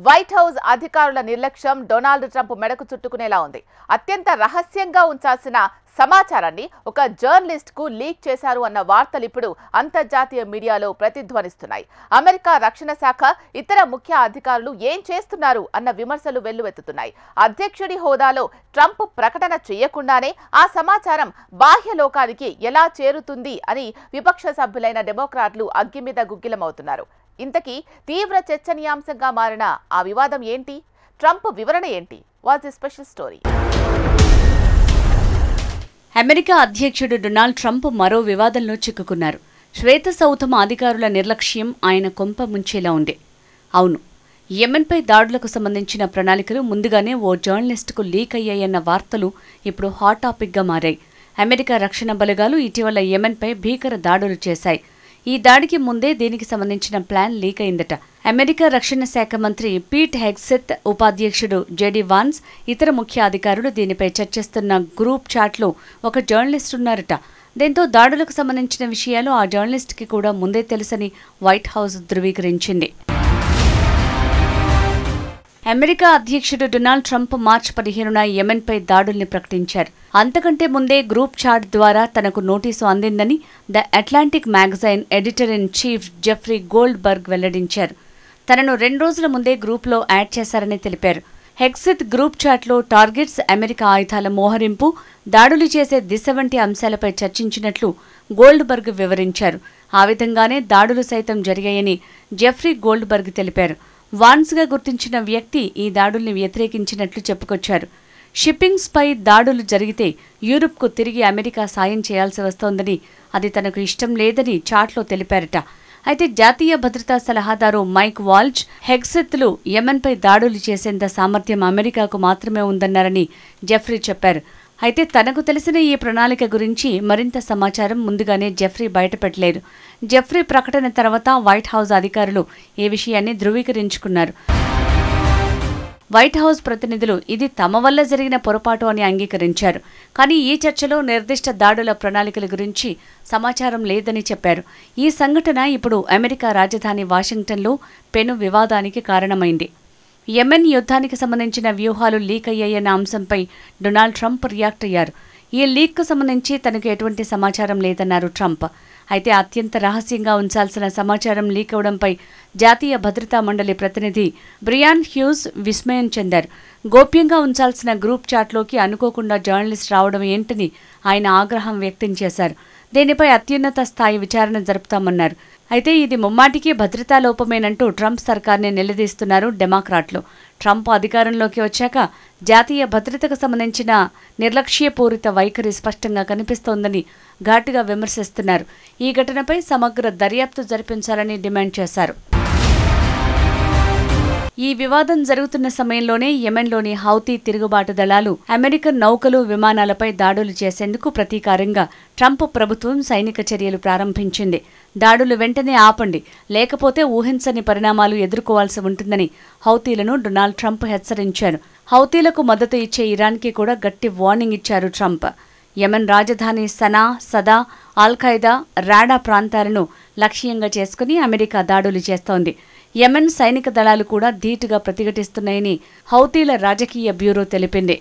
White house అధికారుల నిర్లక్ష్యం Donald Trump మెడకు చుట్టుకునేలా ఉంది. అత్యంత రహస్యంగా ఉంచాల్సిన సమాచారాన్ని ఒక జర్నలిస్ట్ కు లీక్ చేశారు అన్న వార్తలు ఇప్పుడు అంతర్జాతీయ మీడియాలో ప్రతిధ్వనిస్తున్నాయి. అమెరికా రక్షణ శాఖ ఇతర ముఖ్య అధికారులు ఏం చేస్తున్నారు అన్న విమర్శలు వెల్లువెత్తుతున్నాయి. అధ్యక్షుడి హోదాలో ట్రంప్ ప్రకటన చేయకుండానే ఆ సమాచారం బాహ్య లోకానికి ఎలా చేరుతుంది అని విపక్ష సభ్యులైన డెమోక్రాట్లు అగ్గి మీద గుగ్గిలమవుతున్నారు. ఇంతకీ తీవ్ర చర్చనీయాంశంగా మారిన ఆ వివాదం ఏంటి? ట్రంప్ వివరణ ఏంటి? What's the special story? America అధ్యక్షుడు డొనాల్డ్ ట్రంప్ మరో వివాదంలో చిక్కుకున్నారు. శ్వేత సౌధం అధికారుల నిర్లక్ష్యం ఆయన కొంప ముంచేలా ఉంది. అవును, యెమెన్పై దాడులకు సంబంధించిన ప్రణాళికలు ముందుగానే ఓ జర్నలిస్టుకు లీక్ అయ్యాయన్న వార్తలు ఇప్పుడు హాట్ టాపిక్గా మారాయి. అమెరికా రక్షణ బలగాలు ఇటీవల యెమెన్పై భీకర దాడులు చేశాయి. ఈ దాడికి ముందే దీనికి సంబంధించిన ప్లాన్ లీక్ అయిందట. అమెరికా రక్షణ శాఖ మంత్రి పీట్ హెగ్సెత్, ఉపాధ్యక్షుడు జెడీ వాన్స్, ఇతర ముఖ్య అధికారులు దీనిపై చర్చిస్తున్న గ్రూప్ చాట్లో ఒక జర్నలిస్ట్ ఉన్నారట. దీంతో దాడులకు సంబంధించిన విషయాలు ఆ జర్నలిస్ట్కి కూడా ముందే తెలుసని వైట్ హౌస్ ధృవీకరించింది. అమెరికా అధ్యక్షుడు డొనాల్డ్ ట్రంప్ మార్చి 15న యెమెన్పై దాడుల్ని ప్రకటించారు. అంతకంటే ముందే గ్రూప్ చాట్ ద్వారా తనకు నోటీసు అందిందని the Atlantic magazine editor in chief Jeffrey Goldberg వెల్లడించారు. తనను 2 రోజుల ముందే గ్రూప్లో యాడ్ చేశారని తెలిపారు. హెగ్సెత్ గ్రూప్ చాట్లో టార్గెట్స్, అమెరికా ఆయుధాల మోహరింపు, దాడులు చేసే దిశ వంటి అంశాలపై చర్చించినట్లు గోల్డ్బర్గ్ వివరించారు. ఆ విధంగానే దాడులు సైతం జరిగాయని జెఫ్రీ గోల్డ్బర్గ్ తెలిపారు. వాన్స్గా గుర్తించిన వ్యక్తి ఈ దాడుల్ని వ్యతిరేకించినట్లు చెప్పుకొచ్చారు. షిప్పింగ్స్పై దాడులు జరిగితే యూరప్కు తిరిగి అమెరికా సాయం చేయాల్సి వస్తోందని, అది తనకు ఇష్టం లేదని చాట్లో తెలిపారట. అయితే జాతీయ భద్రతా సలహాదారు మైక్ వాల్జ్, హెగ్సెత్లు యెమెన్పై దాడులు చేసేంత సామర్థ్యం అమెరికాకు మాత్రమే ఉందన్నారని జెఫ్రీ చెప్పారు. అయితే తనకు తెలిసిన ఈ ప్రణాళిక గురించి మరింత సమాచారం ముందుగానే జెఫ్రీ బయటపెట్టలేదు. జెఫ్రీ ప్రకటన తర్వాత వైట్ హౌస్ అధికారులు ఈ విషయాన్ని ధృవీకరించుకున్నారు. వైట్ హౌస్ ప్రతినిధులు ఇది తమ వల్ల జరిగిన పొరపాటు అని అంగీకరించారు. కానీ ఈ చర్చలో నిర్దిష్ట దాడుల ప్రణాళికల గురించి సమాచారం లేదని చెప్పారు. ఈ సంఘటన ఇప్పుడు అమెరికా రాజధాని వాషింగ్టన్లో పెను వివాదానికి కారణమైంది. యెమెన్ యుద్ధానికి సంబంధించిన వ్యూహాలు లీక్ అయ్యాయన్న అంశంపై డొనాల్డ్ ట్రంప్ రియాక్ట్ అయ్యారు. ఈ లీక్కు సంబంధించి తనకు ఎటువంటి సమాచారం లేదన్నారు ట్రంప్. అయితే అత్యంత రహస్యంగా ఉంచాల్సిన సమాచారం లీక్ అవడంపై జాతీయ భద్రతా మండలి ప్రతినిధి బ్రియాన్ హ్యూస్ విస్మయం చెందారు. గోప్యంగా ఉంచాల్సిన గ్రూప్ చాట్లోకి అనుకోకుండా జర్నలిస్ట్ రావడం ఏంటని ఆయన ఆగ్రహం వ్యక్తం చేశారు. దీనిపై అత్యున్నత స్థాయి విచారణ జరుపుతామన్నారు. అయితే ఇది ముమ్మాటికి భద్రతా లోపమేనంటూ ట్రంప్ సర్కార్ని నిలదీస్తున్నారు డెమోక్రాట్లు. ట్రంప్ అధికారంలోకి వచ్చాక జాతీయ భద్రతకు సంబంధించిన నిర్లక్ష్యపూరిత వైఖరి స్పష్టంగా కనిపిస్తోందని ఘాటుగా విమర్శిస్తున్నారు. ఈ ఘటనపై సమగ్ర దర్యాప్తు జరిపించాలని డిమాండ్ చేశారు. ఈ వివాదం జరుగుతున్న సమయంలోనే యెమెన్లోని హౌతీ తిరుగుబాటు దళాలు అమెరికన్ నౌకలు, విమానాలపై దాడులు చేసేందుకు ప్రతీకారంగా ట్రంప్ ప్రభుత్వం సైనిక చర్యలు ప్రారంభించింది. దాడులు వెంటనే ఆపండి, లేకపోతే ఊహించని పరిణామాలు ఎదుర్కోవాల్సి ఉంటుందని హౌతీలను డొనాల్డ్ ట్రంప్ హెచ్చరించారు. హౌతీలకు మద్దతు ఇచ్చే ఇరాన్కి కూడా గట్టి వార్నింగ్ ఇచ్చారు ట్రంప్. యెమెన్ రాజధాని సనా, సదా, అల్-ఖైదా, రాడా ప్రాంతాలను లక్ష్యంగా చేసుకుని అమెరికా దాడులు చేస్తోంది. యెమెన్ సైనిక దళాలు కూడా ధీటుగా ప్రతిఘటిస్తున్నాయని హౌతీల రాజకీయ బ్యూరో తెలిపింది.